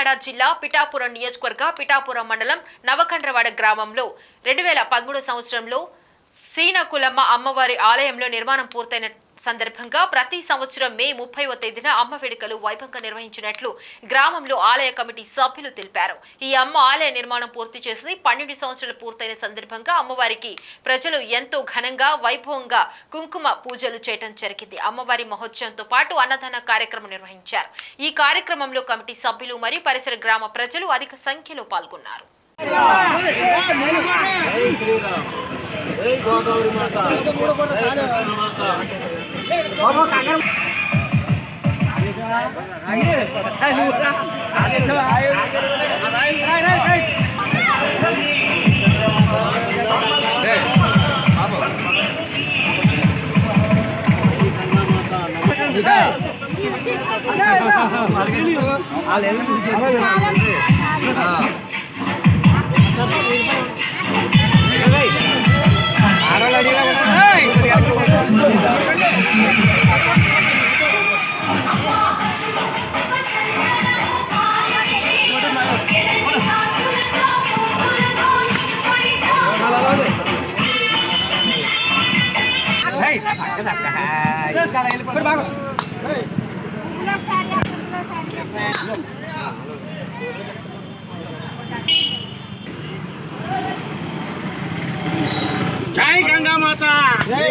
కాకినాడ జిల్లా పిఠాపురం నియోజకవర్గ పిఠాపురం మండలం నవకండ్రవాడ గ్రామంలో 2013 సంవత్సరంలో శ్రీనకులమ్మ అమ్మవారి ఆలయంలో నిర్మాణం పూర్తయిన సందర్భంగా ప్రతి సంవత్సరం మే 30వ తేదీన అమ్మ వేడుకలు వైభవంగా నిర్వహించినట్లు గ్రామంలో ఆలయ కమిటీ సభ్యులు తెలిపారు. ఈ అమ్మ ఆలయ నిర్మాణం పూర్తి చేసి 12 సంవత్సరాలు పూర్తయిన సందర్భంగా అమ్మవారికి ప్రజలు ఎంతో ఘనంగా వైభవంగా కుంకుమ పూజలు చేయడం జరిగింది. అమ్మవారి మహోత్సవంతో పాటు అన్నదాన కార్యక్రమం నిర్వహించారు. ఈ కార్యక్రమంలో కమిటీ సభ్యులు మరియు పరిసర గ్రామ ప్రజలు అధిక సంఖ్యలో పాల్గొన్నారు. जय गंगा माता जय।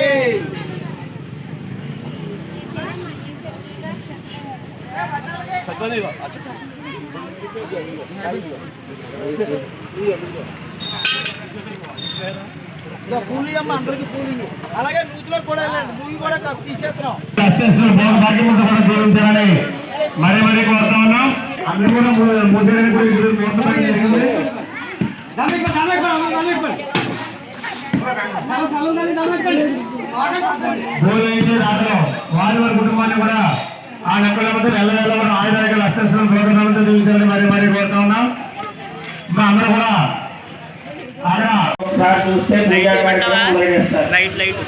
పూలి అమ్మ అందరికి పూలి అలాగే నూతిలో కూడా వెళ్ళండి నువ్వు కూడా తీసేస్తున్నాం భాగ్యముందు కూడా దీవించాలని మరీ కోరుతా ఉన్నాం. అందరూ కూడా మూసేయడానికి దాంట్లో వారి కుటుంబాన్ని కూడా ఆ నక్కలతో నెల కూడా ఆయుధాలు అస్సలు ప్రోగ్రాంలతో దీవించాలని మరీ కోరుతా ఉన్నాం. ఇంకా అందరూ కూడా అక్కడ ఒకసారి చూస్తే లైట్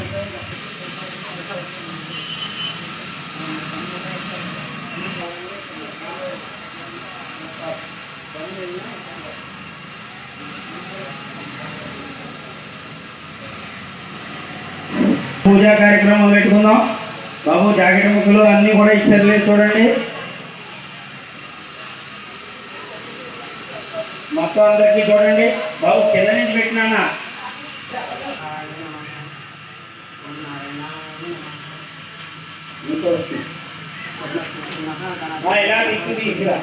పూజా కార్యక్రమం పెట్టుకుందాం. బాబు జాకెట్ ముక్కలు అన్నీ కూడా ఇచ్చారు లేదు చూడండి. మొత్తం అందరికీ చూడండి బాబు కింద నుంచి పెట్టినా ఇలా తీసుకురా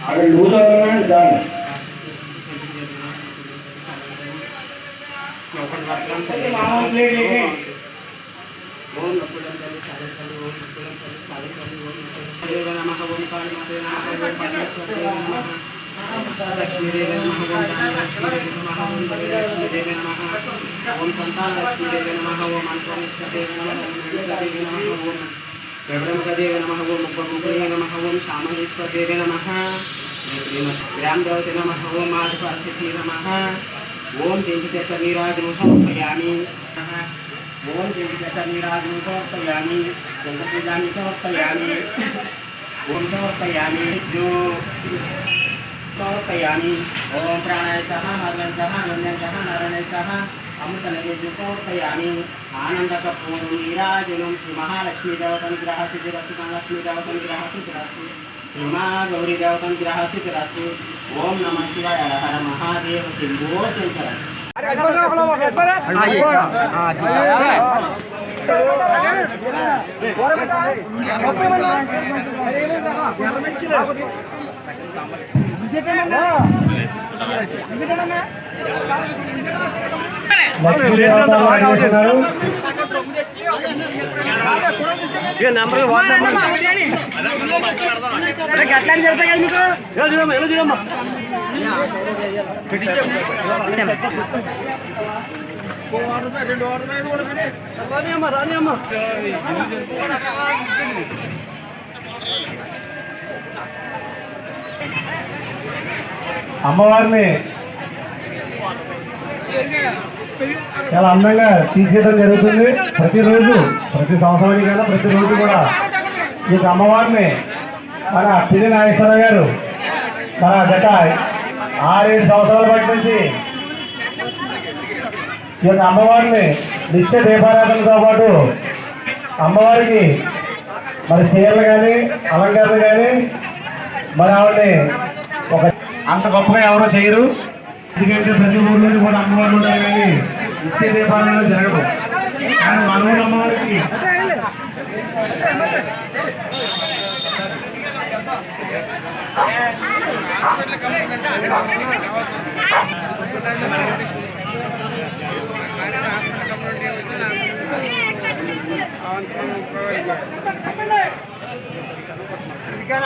అక్కడ లూజ్ అవుతున్నాను చాలు. లక్ష్మీదేవి నమః ఓం సంతాన లక్ష్మీదేవి నమః ఓం అంతరిక్షదేవి నమః ఓం బ్రహ్మదేవి నమః ఓం ముఖముఖే నమః ఓం శామేశ్వరదేవి నమః గ్రామదేవతే నమః ఓం మాధవాసిద్ధి నమః ఓం శంఖచక్ర నీరాజనం సమర్పయామి ఓం శంఖచక్ర నీరాజనం సమర్పయామి శంఖపూజాన్ని సమర్పయామి ఓం సమర్పయామి సమర్పయామి ఓం ప్రాణాయ సహ హరణ్య సహ నంద్య సహ నారాయణ సహ అమృత నైవేద్యం సమర్పయామి ఆనందకపూర్వం నీరాజనం శ్రీ మహాలక్ష్మీ దేవతనుగ్రహ సిద్ధిరస్తు మహాలక్ష్మీ దేవతనుగ్రహ సిద్ధిరస్తు శ్రీమా గౌరీ దేవతనుగ్రహ సిద్ధిరస్తు. ఓం నమః శివాయ హర మహాదేవ శంభో శంకర. అమ్మవారిని చాలా అందంగా తీసేయడం జరుగుతుంది. ప్రతిరోజు ప్రతి సంవత్సరానికి కదా ప్రతిరోజు కూడా ఈ యొక్క అమ్మవారిని మన పిల్లి నాగేశ్వరరావు గారు మన గత 6-7 సంవత్సరాల బట్టి నుంచి ఈ యొక్క అమ్మవారిని నిత్య దీపారాధనతో పాటు అమ్మవారికి మరి చీరలు కానీ అలంకరణ కానీ మరి ఆవిడని ఒక అంత గొప్పగా ఎవరో చేయరు. ఎందుకంటే ప్రతి ఊళ్ళో కూడా అమ్మవారు ఉంటారు కానీ నిత్య దీపారాధన జరగదు. కానీ మన ఊరు అమ్మవారికి ఇక్కడ